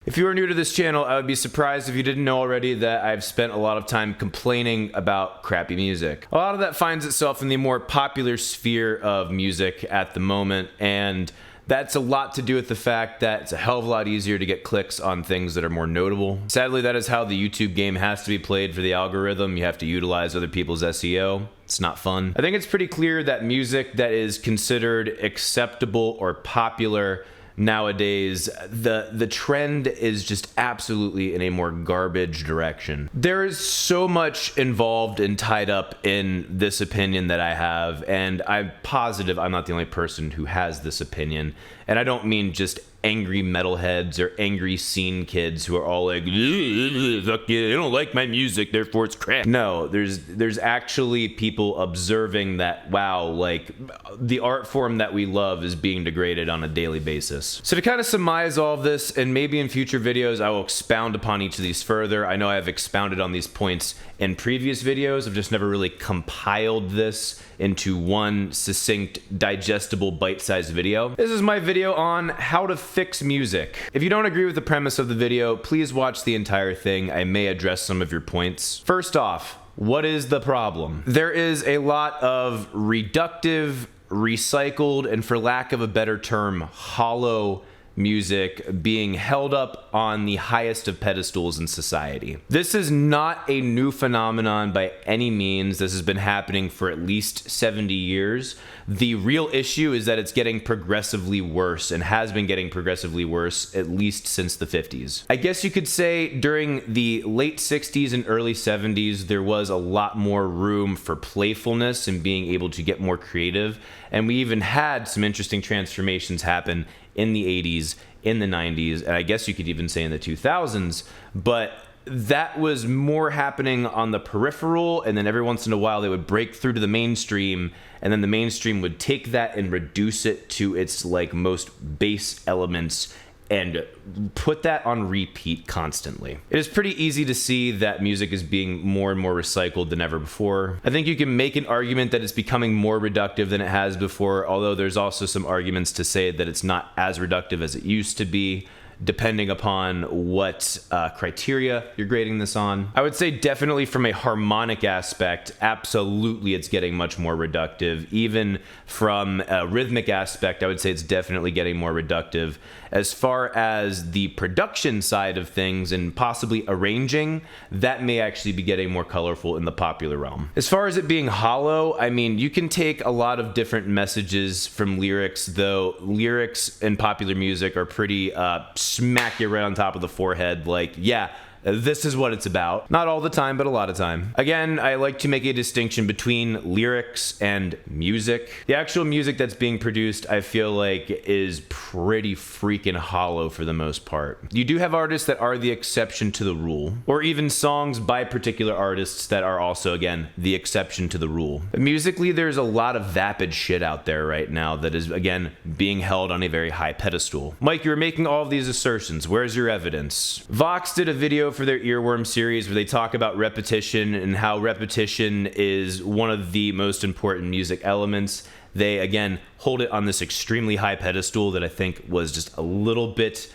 If you are new to this channel, I would be surprised if you didn't know already that I've spent a lot of time complaining about crappy music. A lot of that finds itself in the more popular sphere of music at the moment, and that's a lot to do with the fact that it's a hell of a lot easier to get clicks on things that are more notable. Sadly, that is how the YouTube game has to be played for the algorithm. You have to utilize other people's SEO. It's not fun. I think it's pretty clear that music that is considered acceptable or popular nowadays, the trend is just absolutely in a more garbage direction. There is so much involved and tied up in this opinion that I have, and I'm positive I'm not the only person who has this opinion. And I don't mean just angry metalheads or angry scene kids who are all like, fuck yeah, they don't like my music, therefore it's crap. No, there's actually people observing that, wow, like the art form that we love is being degraded on a daily basis. So to kind of surmise all of this, and maybe in future videos I will expound upon each of these further. I know I have expounded on these points in previous videos. I've just never really compiled this into one succinct, digestible, bite-sized video. This is my video on how to fix music. If you don't agree with the premise of the video, please watch the entire thing. I may address some of your points. First off, what is the problem? There is a lot of reductive, recycled, and for lack of a better term, hollow music being held up on the highest of pedestals in society. This is not a new phenomenon by any means. This has been happening for at least 70 years. The real issue is that it's getting progressively worse and has been getting progressively worse at least since the 50s. I guess you could say during the late 60s and early 70s, there was a lot more room for playfulness and being able to get more creative. And we even had some interesting transformations happen in the 80s, in the 90s, and I guess you could even say in the 2000s, but that was more happening on the peripheral, and then every once in a while they would break through to the mainstream, and then the mainstream would take that and reduce it to its like most base elements and put that on repeat constantly. It is pretty easy to see that music is being more and more recycled than ever before. I think you can make an argument that it's becoming more reductive than it has before, although there's also some arguments to say that it's not as reductive as it used to be, depending upon what criteria you're grading this on. I would say definitely from a harmonic aspect, absolutely it's getting much more reductive. Even from a rhythmic aspect, I would say it's definitely getting more reductive. As far as the production side of things and possibly arranging, that may actually be getting more colorful in the popular realm. As far as it being hollow, I mean, you can take a lot of different messages from lyrics, though lyrics in popular music are pretty smack you right on top of the forehead, like, yeah, this is what it's about. Not all the time, but a lot of time. Again, I like to make a distinction between lyrics and music. The actual music that's being produced, I feel like, is pretty freaking hollow for the most part. You do have artists that are the exception to the rule, or even songs by particular artists that are also, again, the exception to the rule. But musically, there's a lot of vapid shit out there right now that is, again, being held on a very high pedestal. Mike, you were making all of these assertions. Where's your evidence? Vox did a video for their Earworm series where they talk about repetition and how repetition is one of the most important music elements. They, again, hold it on this extremely high pedestal that I think was just a little bit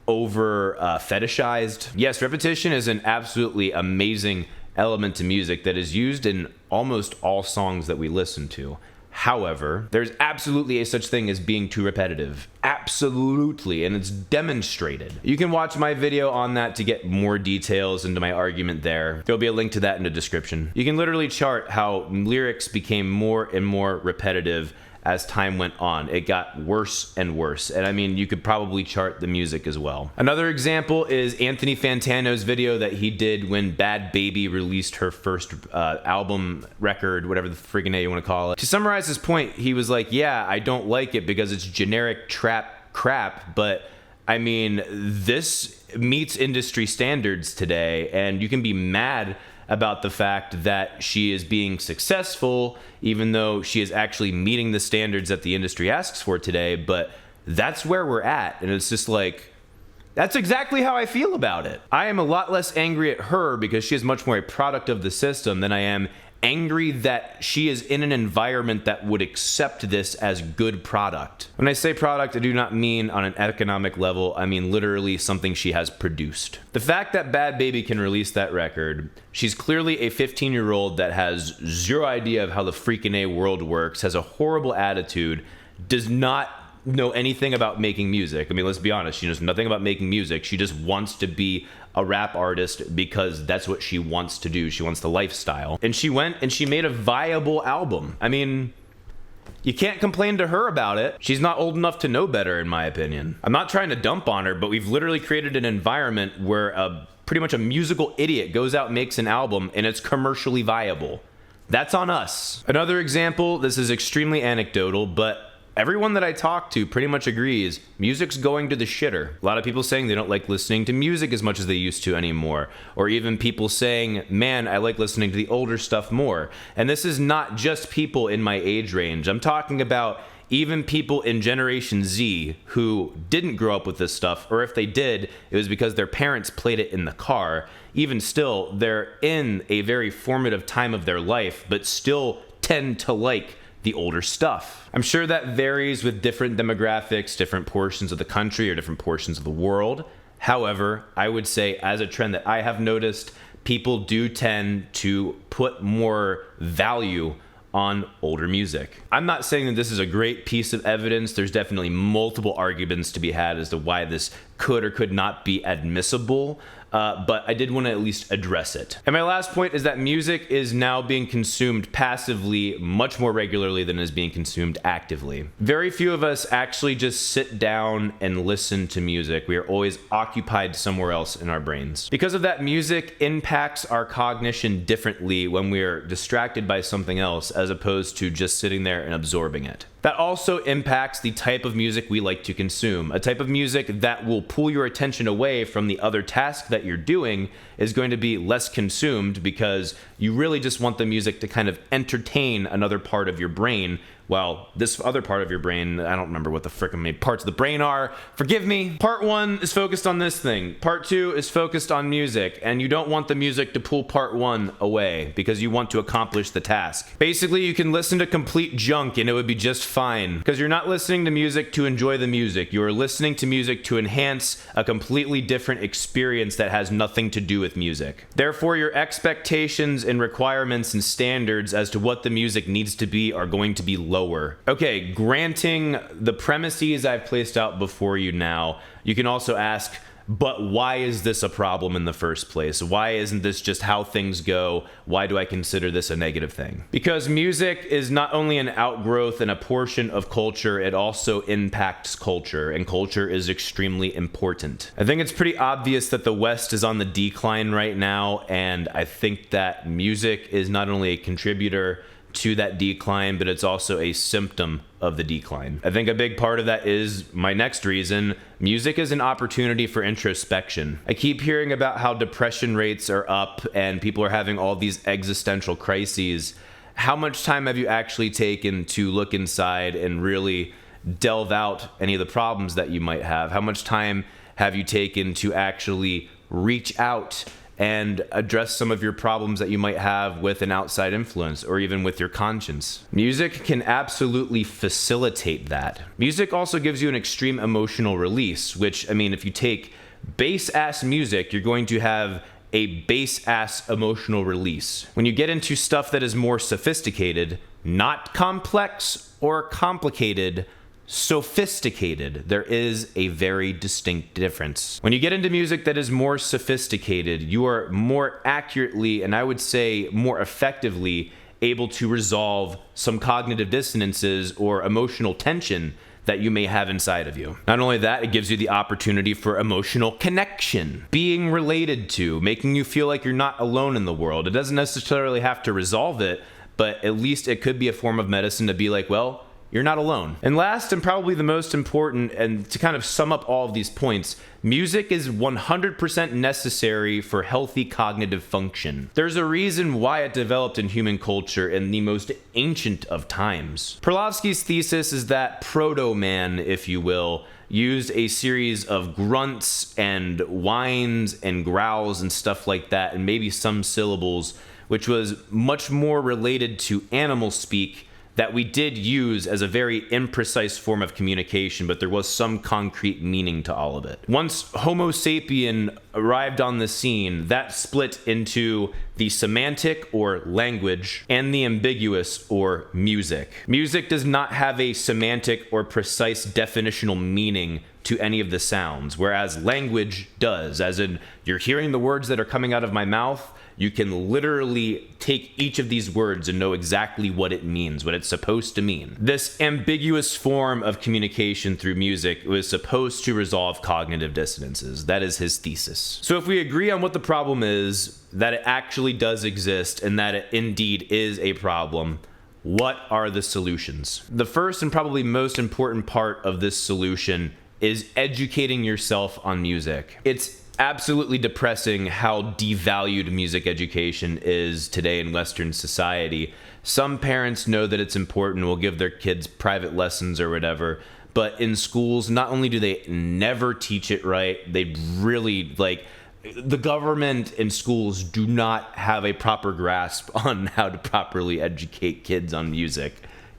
over fetishized. Yes, repetition is an absolutely amazing element to music that is used in almost all songs that we listen to. However, there's absolutely a such thing as being too repetitive. Absolutely, and it's demonstrated. You can watch my video on that to get more details into my argument there. There'll be a link to that in the description. You can literally chart how lyrics became more and more repetitive as time went on. It got worse and worse. And I mean, you could probably chart the music as well. Another example is Anthony Fantano's video that he did when Bhad Bhabie released her first album, record, whatever the friggin' name you want to call it. To summarize his point, he was like, yeah, I don't like it because it's generic trap crap, but I mean, this meets industry standards today, and you can be mad about the fact that she is being successful, even though she is actually meeting the standards that the industry asks for today, but that's where we're at, and it's just like, that's exactly how I feel about it. I am a lot less angry at her because she is much more a product of the system than I am angry that she is in an environment that would accept this as good product. When I say product, I do not mean on an economic level. I mean literally something she has produced. The fact that Bhad Bhabie can release that record, she's clearly a 15-year-old that has zero idea of how the freaking A world works, has a horrible attitude, does not know anything about making music. I mean, let's be honest, she knows nothing about making music. She just wants to be a rap artist because that's what she wants to do. She wants the lifestyle. And she went and she made a viable album. I mean, you can't complain to her about it. She's not old enough to know better, in my opinion. I'm not trying to dump on her, but we've literally created an environment where pretty much a musical idiot goes out and makes an album and it's commercially viable. That's on us. Another example, this is extremely anecdotal, but everyone that I talk to pretty much agrees music's going to the shitter. A lot of people saying they don't like listening to music as much as they used to anymore. Or even people saying, man, I like listening to the older stuff more. And this is not just people in my age range. I'm talking about even people in Generation Z who didn't grow up with this stuff, or if they did, it was because their parents played it in the car. Even still, they're in a very formative time of their life, but still tend to like the older stuff. I'm sure that varies with different demographics, different portions of the country, or different portions of the world. However, I would say as a trend that I have noticed, people do tend to put more value on older music. I'm not saying that this is a great piece of evidence. There's definitely multiple arguments to be had as to why this could or could not be admissible. But I did want to at least address it. And my last point is that music is now being consumed passively much more regularly than is being consumed actively. Very few of us actually just sit down and listen to music. We are always occupied somewhere else in our brains. Because of that, music impacts our cognition differently when we are distracted by something else as opposed to just sitting there and absorbing it. That also impacts the type of music we like to consume. A type of music that will pull your attention away from the other task that you're doing is going to be less consumed because you really just want the music to kind of entertain another part of your brain, while this other part of your brain, I don't remember what the frickin' many parts of the brain are. Forgive me. Part 1 is focused on this thing. Part 2 is focused on music, and you don't want the music to pull part 1 away because you want to accomplish the task. Basically, you can listen to complete junk and it would be just fine because you're not listening to music to enjoy the music. You are listening to music to enhance a completely different experience that has nothing to do with music. Therefore, your expectations and requirements and standards as to what the music needs to be are going to be lower. Okay, granting the premises I've placed out before you now, you can also ask, but why is this a problem in the first place? Why isn't this just how things go? Why do I consider this a negative thing? Because music is not only an outgrowth and a portion of culture, it also impacts culture, and culture is extremely important. I think it's pretty obvious that the West is on the decline right now, and I think that music is not only a contributor to that decline, but it's also a symptom of the decline. I think a big part of that is my next reason. Music is an opportunity for introspection. I keep hearing about how depression rates are up and people are having all these existential crises. How much time have you actually taken to look inside and really delve out any of the problems that you might have? How much time have you taken to actually reach out and address some of your problems that you might have with an outside influence or even with your conscience? Music can absolutely facilitate that. Music also gives you an extreme emotional release, which, I mean, if you take bass-ass music, you're going to have a bass-ass emotional release. When you get into stuff that is more sophisticated, not complex or complicated, sophisticated, there is a very distinct difference. When you get into music that is more sophisticated, you are more accurately, and I would say more effectively, able to resolve some cognitive dissonances or emotional tension that you may have inside of you. Not only that, it gives you the opportunity for emotional connection, being related to, making you feel like you're not alone in the world. It doesn't necessarily have to resolve it, but at least it could be a form of medicine to be like, well, you're not alone. And last and probably the most important, and to kind of sum up all of these points, music is 100% necessary for healthy cognitive function. There's a reason why it developed in human culture in the most ancient of times. Perlovsky's thesis is that proto-man, if you will, used a series of grunts and whines and growls and stuff like that, and maybe some syllables, which was much more related to animal speak that we did use as a very imprecise form of communication, but there was some concrete meaning to all of it. Once Homo sapien arrived on the scene, that split into the semantic, or language, and the ambiguous, or music. Music does not have a semantic or precise definitional meaning to any of the sounds, whereas language does, as in, you're hearing the words that are coming out of my mouth. You can literally take each of these words and know exactly what it means, what it's supposed to mean. This ambiguous form of communication through music was supposed to resolve cognitive dissonances. That is his thesis. So if we agree on what the problem is, that it actually does exist, and that it indeed is a problem, what are the solutions? The first and probably most important part of this solution is educating yourself on music. It's absolutely depressing how devalued music education is today in Western society. Some parents know that it's important, will give their kids private lessons or whatever, but in schools, not only do they never teach it right, they really, the government and schools do not have a proper grasp on how to properly educate kids on music.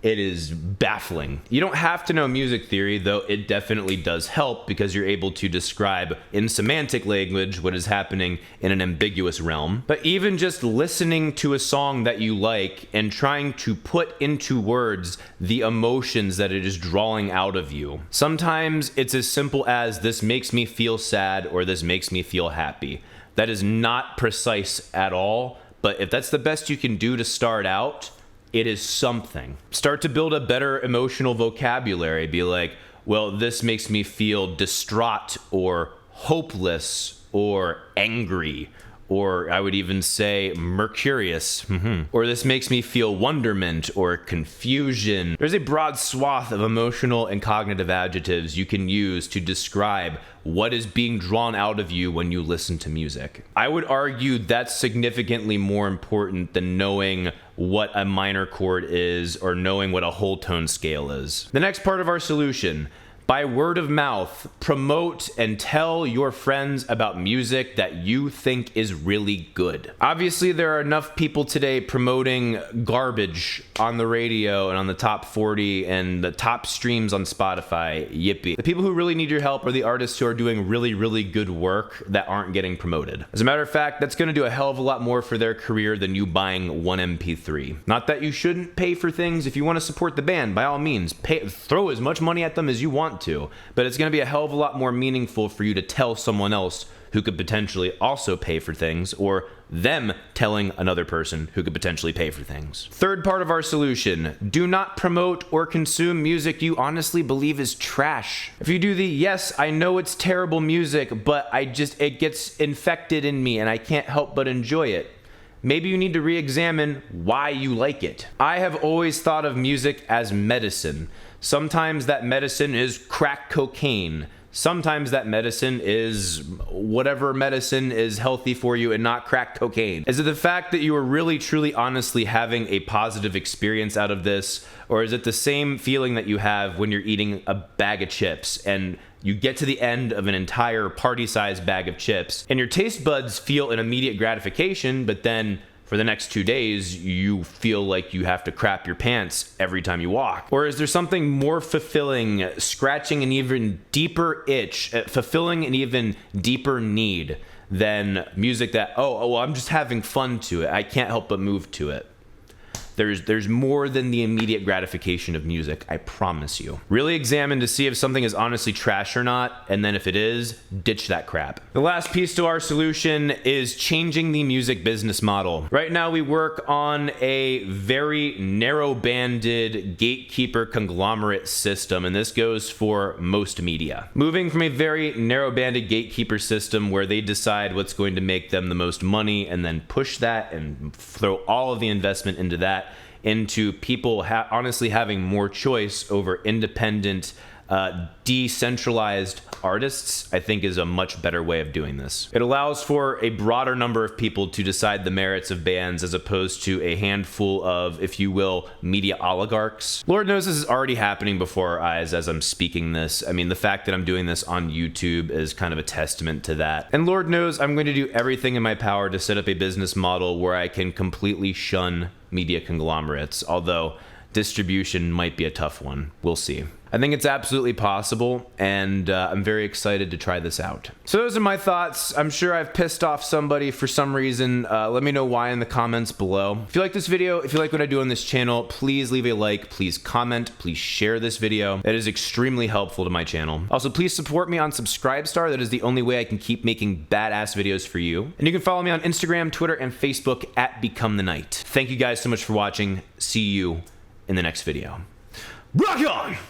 It is baffling. You don't have to know music theory, though it definitely does help because you're able to describe in semantic language what is happening in an ambiguous realm. But even just listening to a song that you like and trying to put into words the emotions that it is drawing out of you. Sometimes it's as simple as this makes me feel sad or this makes me feel happy. That is not precise at all, but if that's the best you can do to start out, it is something. Start to build a better emotional vocabulary. Be like, well, this makes me feel distraught or hopeless or angry, or I would even say mercurious. Or this makes me feel wonderment or confusion. There's a broad swath of emotional and cognitive adjectives you can use to describe what is being drawn out of you when you listen to music. I would argue that's significantly more important than knowing what a minor chord is or knowing what a whole tone scale is. The next part of our solution: by word of mouth, promote and tell your friends about music that you think is really good. Obviously, there are enough people today promoting garbage on the radio and on the top 40 and the top streams on Spotify. Yippee. The people who really need your help are the artists who are doing really, really good work that aren't getting promoted. As a matter of fact, that's going to do a hell of a lot more for their career than you buying one MP3. Not that you shouldn't pay for things. If you want to support the band, by all means, throw as much money at them as you want to, but it's going to be a hell of a lot more meaningful for you to tell someone else who could potentially also pay for things, or them telling another person who could potentially pay for things. Third part of our solution: do not promote or consume music you honestly believe is trash. If you do the, yes, I know it's terrible music, but it gets infected in me and I can't help but enjoy it, maybe you need to re-examine why you like it. I have always thought of music as medicine. Sometimes that medicine is crack cocaine. Sometimes that medicine is whatever medicine is healthy for you and not crack cocaine. Is it the fact that you are really, truly, honestly having a positive experience out of this? Or is it the same feeling that you have when you're eating a bag of chips and you get to the end of an entire party-sized bag of chips and your taste buds feel an immediate gratification, but then for the next 2 days, you feel like you have to crap your pants every time you walk? Or is there something more fulfilling, scratching an even deeper itch, fulfilling an even deeper need than music that, well, I'm just having fun to it. I can't help but move to it. There's more than the immediate gratification of music, I promise you. Really examine to see if something is honestly trash or not, and then if it is, ditch that crap. The last piece to our solution is changing the music business model. Right now we work on a very narrow-banded gatekeeper conglomerate system, and this goes for most media. Moving from a very narrow-banded gatekeeper system where they decide what's going to make them the most money and then push that and throw all of the investment into that, into people honestly having more choice over independent decentralized artists, I think is a much better way of doing this. It allows for a broader number of people to decide the merits of bands as opposed to a handful of, if you will, media oligarchs. Lord knows this is already happening before our eyes as I'm speaking this. I mean, the fact that I'm doing this on YouTube is kind of a testament to that. And Lord knows I'm going to do everything in my power to set up a business model where I can completely shun media conglomerates, although distribution might be a tough one. We'll see. I think it's absolutely possible, and I'm very excited to try this out. So those are my thoughts. I'm sure I've pissed off somebody for some reason. Let me know why in the comments below. If you like this video, if you like what I do on this channel, please leave a like, please comment, please share this video. That is extremely helpful to my channel. Also, please support me on Subscribestar. That is the only way I can keep making badass videos for you. And you can follow me on Instagram, Twitter, and Facebook at Become the Night. Thank you guys so much for watching. See you in the next video. Rock on!